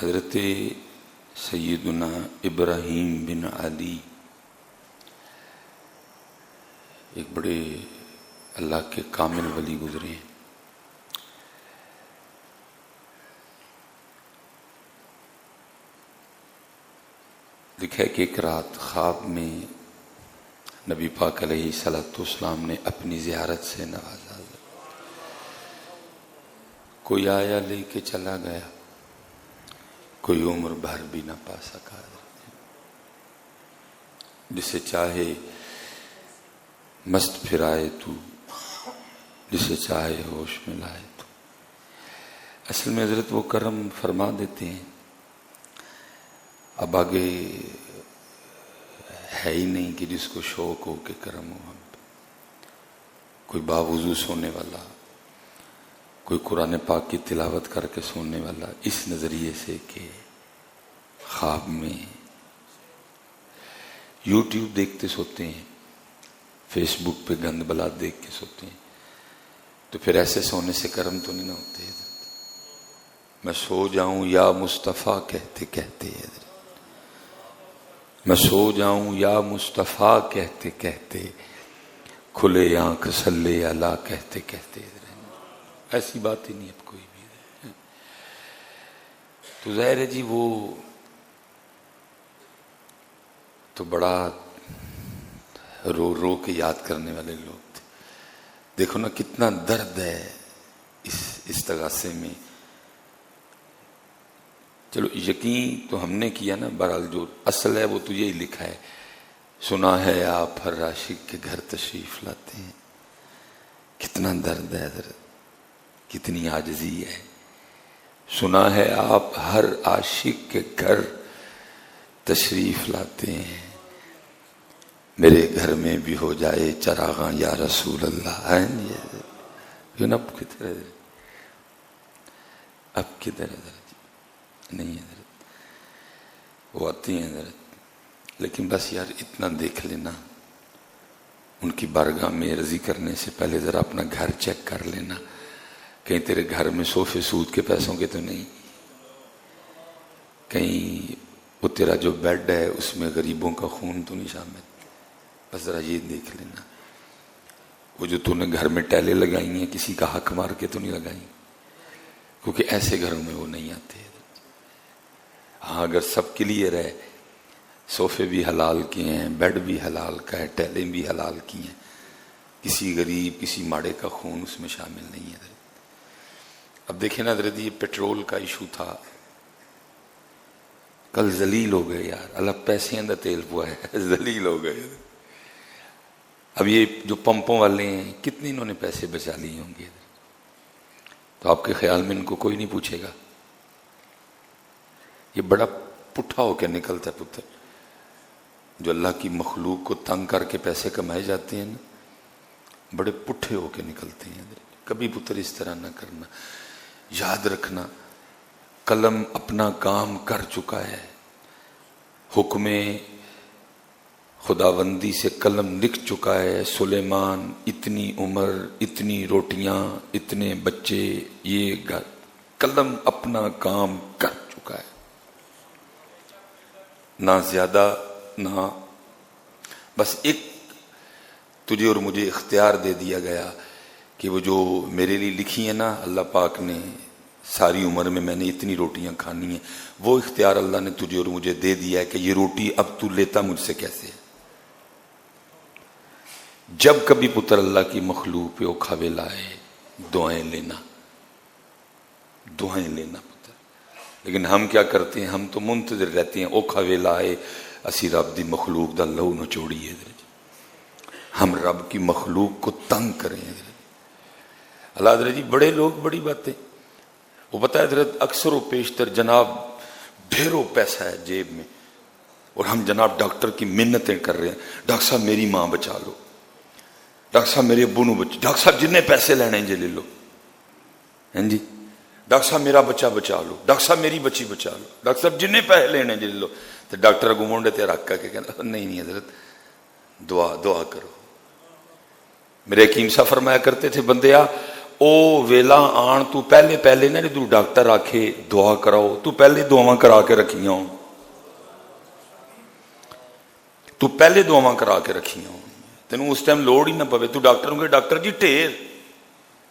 حضرت سیدنا ابراہیم بن علی ایک بڑے اللہ کے کامل ولی گزرے ہیں۔ لکھا ہے کہ ایک رات خواب میں نبی پاک علیہ الصلوۃ والسلام نے اپنی زیارت سے نوازا۔ کوئی آیا لے کے چلا گیا، کوئی عمر بھر بھی نہ پا سکا، جسے چاہے مست پھرائے تو، جسے چاہے ہوش میں لائے تو۔ اصل میں حضرت وہ کرم فرما دیتے ہیں، اب آگے ہے ہی نہیں کہ جس کو شوق ہو کہ کرم ہو ہم پہ۔ کوئی باوضو سونے والا، کوئی قرآن پاک کی تلاوت کر کے سونے والا، اس نظریے سے کہ خواب میں یوٹیوب دیکھتے سوتے ہیں، فیس بک پہ گند بلاد دیکھ کے سوتے ہیں، تو پھر ایسے سونے سے کرم تو نہیں نہ ہوتے۔ میں سو جاؤں یا مصطفیٰ کہتے کہتے، میں سو جاؤں یا مصطفیٰ کہتے کہتے، کھلے آنکھ صلی اللہ کہتے کہتے، ایسی بات ہی نہیں اب کوئی بھی۔ تو ظاہر ہے جی وہ تو بڑا رو رو کے یاد کرنے والے لوگ تھے۔ دیکھو نا کتنا درد ہے اس استغاثے میں۔ چلو یقین تو ہم نے کیا نا، بہرحال جو اصل ہے وہ تو یہی لکھا ہے، سنا ہے آپ ہر عاشق کے گھر تشریف لاتے ہیں۔ کتنا درد ہے حضرت، کتنی عاجزی ہے۔ سنا ہے آپ ہر عاشق کے گھر تشریف لاتے ہیں، میرے گھر میں بھی ہو جائے چراغاں یا رسول اللہ۔ اب کدھر ہے، اب کدھر ہے نہیں حضرت، وہ آتی ہیں حضرت، لیکن بس یار اتنا دیکھ لینا، ان کی بارگاہ میں عرضی کرنے سے پہلے ذرا اپنا گھر چیک کر لینا، کہیں تیرے گھر میں صوفے سود کے پیسوں کے تو نہیں، کہیں وہ تیرا جو بیڈ ہے اس میں غریبوں کا خون تو نہیں شامل، بس ذرا یہ دیکھ لینا۔ وہ جو تو نے گھر میں ٹیلیں لگائی ہیں کسی کا حق مار کے تو نہیں لگائی، کیونکہ ایسے گھروں میں وہ نہیں آتے۔ ہاں اگر سب کلیئر ہے، صوفے بھی حلال کے ہیں، بیڈ بھی حلال کا ہے، ٹیلیں بھی حلال کی ہیں، کسی غریب کسی ماڑے کا خون اس میں شامل نہیں ہے۔ اب دیکھیں نا حضرت، یہ پیٹرول کا ایشو تھا، کل ذلیل ہو گئے یار، اللہ پیسے اندر تیل پوا ہے، ذلیل ہو گئے۔ اب یہ جو پمپوں والے ہیں کتنے انہوں نے پیسے بچا لیے ہوں گے، تو آپ کے خیال میں ان کو کوئی نہیں پوچھے گا؟ یہ بڑا پٹھا ہو کے نکلتا ہے پتر، جو اللہ کی مخلوق کو تنگ کر کے پیسے کمائے جاتے ہیں نا، بڑے پٹھے ہو کے نکلتے ہیں۔ کبھی پتر اس طرح نہ کرنا، یاد رکھنا قلم اپنا کام کر چکا ہے، حکم خداوندی سے قلم لکھ چکا ہے، سلیمان اتنی عمر، اتنی روٹیاں، اتنے بچے، یہ گھر، قلم اپنا کام کر چکا ہے، نہ زیادہ نہ، بس ایک تجھے اور مجھے اختیار دے دیا گیا کہ وہ جو میرے لیے لکھی ہے نا اللہ پاک نے، ساری عمر میں نے اتنی روٹیاں کھانی ہیں، وہ اختیار اللہ نے تجھے اور مجھے دے دیا ہے کہ یہ روٹی اب تو لیتا مجھ سے کیسے ہے۔ جب کبھی پتر اللہ کی مخلوق پہ اوکھاوے لائے، دعائیں لینا، دعائیں لینا پتر۔ لیکن ہم کیا کرتے ہیں، ہم تو منتظر رہتے ہیں اوکھاوے لائے اسی رب دی مخلوق دا لہو نچوڑیے، ہم رب کی مخلوق کو تنگ کریں۔ اللہ حضرت جی بڑے لوگ بڑی باتیں، وہ پتہ ہے حضرت اکثر و بیشتر جناب ڈھیروں پیسہ ہے جیب میں، اور ہم جناب ڈاکٹر کی منتیں کر رہے ہیں، ڈاکٹر صاحب میری ماں بچا لو، ڈاکٹر صاحب میرے ابو نو بچا، ڈاکٹر صاحب جتنے پیسے لینے جی لے لو، ہیں جی، ڈاکٹر صاحب میرا بچہ بچا لو، ڈاکٹر صاحب میری بچی بچا لو، ڈاکٹر صاحب جتنے پیسے لینے جی لے لو۔ تو ڈاکٹر اگوں مونڈے تے رکھ کے کہنا نہیں حضرت دعا کرو۔ میرے حکیم صاحب فرمایا کرتے تھے، بندیا ਉਹ ਵੇਲਾ ਆਣ ਤੋਂ ਪਹਿਲੇ ਪਹਿਲੇ ਨਾ ਜਦੋਂ ਡਾਕਟਰ ਆਖੇ ਦੁਆ ਕਰਾਓ, ਤੂੰ ਪਹਿਲੇ ਦੁਆਵਾਂ ਕਰਾ ਕੇ ਰੱਖੀਆਂ ਹੋਣ, ਤੂੰ ਪਹਿਲੇ ਦੁਆਵਾਂ ਕਰਾ ਕੇ ਰੱਖੀਆਂ ਹੋਣ, ਤੈਨੂੰ ਉਸ ਟਾਈਮ ਲੋੜ ਹੀ ਨਾ ਪਵੇ। ਤੂੰ ਡਾਕਟਰ ਨੂੰ ਕਹੇ ਡਾਕਟਰ ਜੀ ਢੇਰ